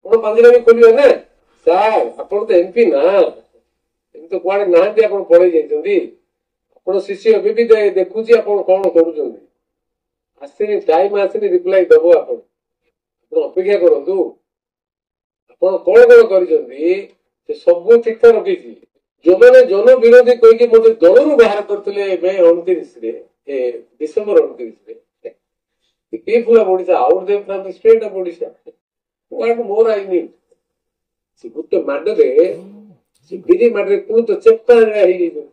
ଆପଣ ପାଞ୍ଚିରାମି ଖୋଲିବେ ନା ସାର୍। ଆପଣ ତ ଏମପି ନା, ଏମିତି ତ କୁଆଡେ ନାହାନ୍ତି, ଆପଣ ପଳେଇ ଯାଇଛନ୍ତି। ଆପଣ ଶିଶୁ ଏବେ ବି ଦେଖୁଛି ଆପଣ କଣ କରୁଛନ୍ତି। ଆସିନି, ଟାଇମ ଆସିନି, ରିପ୍ଲାଇ ଦବ। ଆପଣ ଅପେକ୍ଷା କରନ୍ତୁ। ଆପଣ କଣ କଣ କରିଛନ୍ତି ସେ ସବୁ ଠିକ ଠାକ ରଖିଛି। ଯୋଉମାନେ ଜନ ବିରୋଧୀ କହିକି ମତେ ଦଳରୁ ବାହାର କରିଥିଲେ ମେ 29ରେ, ଡିସେମ୍ବର 29ରେ, people of Odisha, out them from the state of Odisha, what more I need? ସେ ଗୋଟେ ମାଡରେ, ସେ ବିରି ମାଡରେ ତୁ ତ ଚେପ୍ଟା ହେଇଯାଇଛି।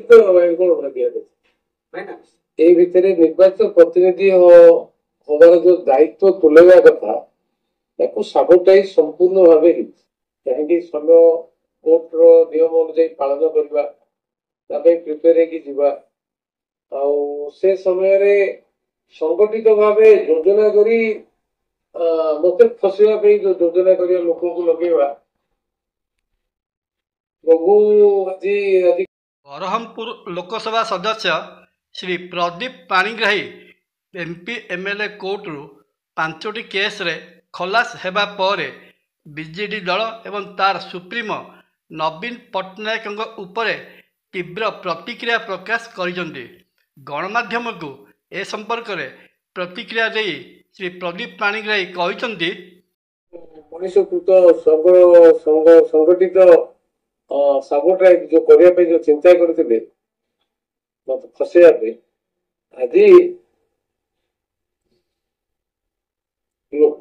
କଣ ଭାବିବା ଏଇ ଭିତରେ ନିର୍ବାଚିତ ପ୍ରତିନିଧି ହବାର ଯୋଉ ଦାୟିତ୍ୱ ତୁଲେଇବା କଥା ତାକୁ ସାବୋଟାଇଜ ସମ୍ପୂର୍ଣ୍ଣ ଭାବେ ହେଇଛି। କାହିଁକି ସମୟ କୋର୍ଟର ନିୟମ ଅନୁଯାୟୀ ପାଳନ କରିବା, ତା ପାଇଁ ପ୍ରିପେୟାର ହେଇକି ଯିବା, ଆଉ ସେ ସମୟରେ ସଂଗଠିତ ଭାବେ ଯୋଜନା କରି ମତେ ଫସିବା ପାଇଁ ଯୋଉ ଯୋଜନା କରିବା, ଲୋକଙ୍କୁ ଲଗେଇବା, ପ୍ରଭୁ ଆଜି ବରହମପୁର ଲୋକସଭା ସଦସ୍ୟ ଶ୍ରୀ ପ୍ରଦୀପ ପାଣିଗ୍ରାହୀ ଏମପି ଏମଏଲଏ କୋର୍ଟରୁ 5ଟି କେସ୍ରେ ଖଲାସ ହେବା ପରେ ବିଜେଡି ଦଳ ଏବଂ ତାର ସୁପ୍ରିମୋ ନବୀନ ପଟ୍ଟନାୟକଙ୍କ ଉପରେ ତୀବ୍ର ପ୍ରତିକ୍ରିୟା ପ୍ରକାଶ କରିଛନ୍ତି। ଗଣମାଧ୍ୟମକୁ ଏ ସମ୍ପର୍କରେ ପ୍ରତିକ୍ରିୟା ଦେଇ ଶ୍ରୀ ପ୍ରଦୀପ ପାଣିଗ୍ରାହୀ କହିଛନ୍ତି, ମଣିଷକୃତ ସଂଗଠିତ ସାବୋଟାଇଜ ଯୋଉ କରିବା ପାଇଁ ଯୋଉ ଚିନ୍ତା କରିଥିଲେ ମତେ ଫସେଇବା ପାଇଁ, ଆଜି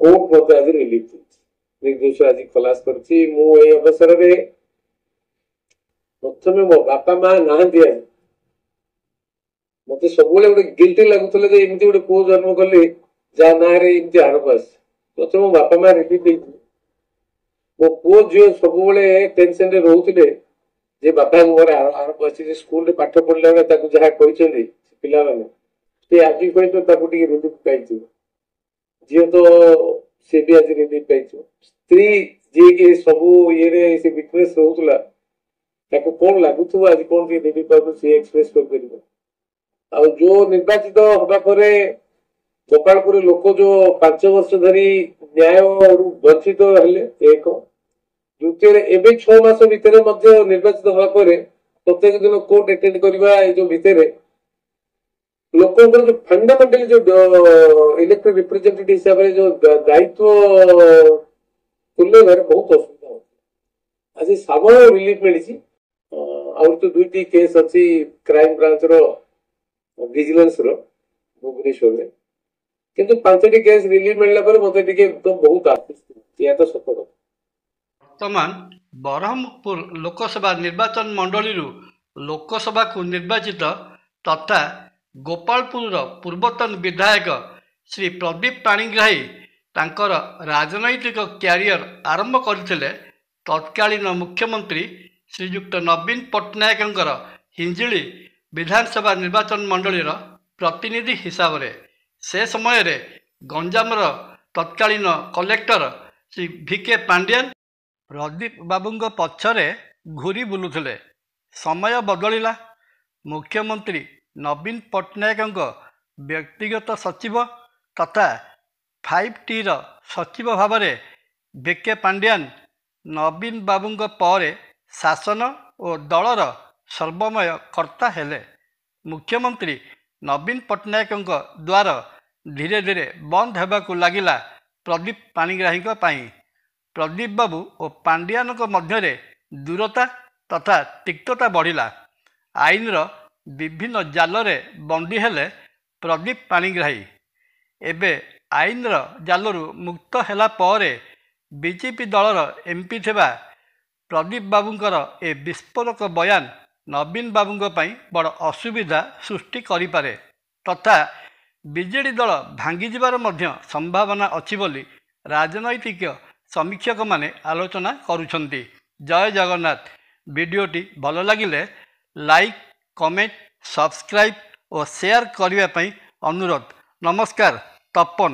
କୋର୍ଟ ମତେ ଆଜି ରିଲିଫ ଦେଇଛି, ନିର୍ଦ୍ଦୋଷ ଆଜି ଖଲାସ କରିଛି। ମୁଁ ଏଇ ଅବସରରେ ପ୍ରଥମେ ମୋ ବାପା ମା ନାହାନ୍ତି, ଆଜି ମତେ ସବୁବେଳେ ଗୋଟେ ଗିଲ୍ଟି ଲାଗୁଥିଲା ଯେ ଏମିତି ଗୋଟେ ପୁଅ ଜନ୍ମ କଲି ଯାହା ନାଁରେ ଏମିତି ଆରୋପ ଆସିଛି। ପ୍ରଥମେ ମୋ ବାପା ମା ରିଲିଫ ଦେଇଥିଲେ। ମୋ ପୁଅ ଝିଅ ସବୁବେଳେ ଟେନସନରେ ରହୁଥିଲେ ଯେ ବାପାଙ୍କ ଘରେ ଆରୋପ ଆସିଛି, ଯେ ସ୍କୁଲରେ ପାଠ ପଢିଲା ବେଳେ ତାକୁ ଯାହା କହିଛନ୍ତି ପିଲାମାନେ, ସେ ଆଜି ସହିତ ତାକୁ ଟିକେ ରିଲିଫ ପାଇଥିବ। ଝିଅ ତ ସେ ବି ଆଜି ରିଲିଫ ପାଇଥିବ। ସ୍ତ୍ରୀ ଯିଏକି ସବୁ ଇଏରେ ସେ ୱିଟନେସ ରହୁଥିଲା, ତାକୁ କଣ ଲାଗୁଥିବ ଆଜି କଣ ଟିକେ ରିଲିଫ ପାଇବ, ସିଏ ଏକ୍ସପ୍ରେସ କରିପାରିବ। ଆଉ ଯୋଉ ନିର୍ବାଚିତ ହବା ପରେ ଗୋପାଳପୁର ଲୋକ ଯୋଉ 5 ବର୍ଷ ଧରି ନ୍ୟାୟରୁ ବଞ୍ଚିତ ହେଲେ, ଏକ। ଦ୍ୱିତୀୟରେ ଏବେ 6 ମାସ ଭିତରେ ମଧ୍ୟ ନିର୍ବାଚିତ ହବା ପରେ ପ୍ରତ୍ୟେକ ଦିନ କୋର୍ଟ ଆଟେଣ୍ଡ କରିବା, ଏ ଯୋଉ ଭିତରେ ଲୋକଙ୍କର ଯୋଉ ଫଣ୍ଡାମେଣ୍ଟାଲି ଯୋଉ ଇଲେକ୍ଟେଡ ରିପ୍ରେଜେଣ୍ଟେଟିଭ ହିସାବରେ ଯୋଉ ଦାୟିତ୍ୱ ତୁଲେଇବାରେ ବହୁତ ଅସୁବିଧା ହଉଛି। ଆଜି ସାଧାରଣ ରିଲିଫ ମିଳିଛି। ଆହୁରି ତ 2ଟି କେସ୍ ଅଛି କ୍ରାଇମ ବ୍ରାଞ୍ଚର, ଭିଜିଲାନ୍ସର ଭୁବନେଶ୍ୱରରେ, କିନ୍ତୁ 5ଟି କେସ୍ ରିଲିଫ ମିଳିଲା ପରେ ମତେ ଟିକେ ବହୁତ ଆଶ୍ଚର୍ଯ୍ୟ, ଏହା ତ ସତ କଥା। ବର୍ତ୍ତମାନ ବରହମପୁର ଲୋକସଭା ନିର୍ବାଚନ ମଣ୍ଡଳୀରୁ ଲୋକସଭାକୁ ନିର୍ବାଚିତ ତଥା ଗୋପାଳପୁରର ପୂର୍ବତନ ବିଧାୟକ ଶ୍ରୀ ପ୍ରଦୀପ ପାଣିଗ୍ରାହୀ ତାଙ୍କର ରାଜନୈତିକ କ୍ୟାରିୟର ଆରମ୍ଭ କରିଥିଲେ ତତ୍କାଳୀନ ମୁଖ୍ୟମନ୍ତ୍ରୀ ଶ୍ରୀଯୁକ୍ତ ନବୀନ ପଟ୍ଟନାୟକଙ୍କର ହିଞ୍ଜିଳି ବିଧାନସଭା ନିର୍ବାଚନ ମଣ୍ଡଳୀର ପ୍ରତିନିଧି ହିସାବରେ। ସେ ସମୟରେ ଗଞ୍ଜାମର ତତ୍କାଳୀନ କଲେକ୍ଟର ଶ୍ରୀ ଭିକେ ପାଣ୍ଡିଆନ ପ୍ରଦୀପ ବାବୁଙ୍କ ପଛରେ ଘୁରି ବୁଲୁଥିଲେ। ସମୟ ବଦଳିଲା। ମୁଖ୍ୟମନ୍ତ୍ରୀ ନବୀନ ପଟ୍ଟନାୟକଙ୍କ ବ୍ୟକ୍ତିଗତ ସଚିବ ତଥା 5Tର ସଚିବ ଭାବରେ ଭିକେ ପାଣ୍ଡିଆନ ନବୀନ ବାବୁଙ୍କ ପରେ ଶାସନ ଓ ଦଳର ସର୍ବମୟ କର୍ତ୍ତା ହେଲେ। ମୁଖ୍ୟମନ୍ତ୍ରୀ ନବୀନ ପଟ୍ଟନାୟକଙ୍କ ଦ୍ୱାର ଧୀରେ ଧୀରେ ବନ୍ଦ ହେବାକୁ ଲାଗିଲା ପ୍ରଦୀପ ପାଣିଗ୍ରାହୀଙ୍କ ପାଇଁ। ପ୍ରଦୀପ ବାବୁ ଓ ପାଣ୍ଡିଆନଙ୍କ ମଧ୍ୟରେ ଦୂରତା ତଥା ତିକ୍ତତା ବଢ଼ିଲା। ଆଇନର ବିଭିନ୍ନ ଜାଲରେ ବନ୍ଦୀ ହେଲେ ପ୍ରଦୀପ ପାଣିଗ୍ରାହୀ। ଏବେ ଆଇନର ଜାଲରୁ ମୁକ୍ତ ହେଲା ପରେ ବିଜେପି ଦଳର ଏମପି ଥିବା ପ୍ରଦୀପ ବାବୁଙ୍କର ଏ ବିସ୍ଫୋରକ ବୟାନ ନବୀନ ବାବୁଙ୍କ ପାଇଁ ବଡ଼ ଅସୁବିଧା ସୃଷ୍ଟି କରିପାରେ ତଥା ବିଜେଡି ଦଳ ଭାଙ୍ଗିଯିବାର ମଧ୍ୟ ସମ୍ଭାବନା ଅଛି ବୋଲି ରାଜନୈତିକ ସମୀକ୍ଷକମାନେ ଆଲୋଚନା କରୁଛନ୍ତି। ଜୟ ଜଗନ୍ନାଥ। ଭିଡ଼ିଓଟି ଭଲ ଲାଗିଲେ ଲାଇକ୍, କମେଣ୍ଟ, ସବସ୍କ୍ରାଇବ୍ ଓ ସେୟାର କରିବା ପାଇଁ ଅନୁରୋଧ। ନମସ୍କାର। ତପନ।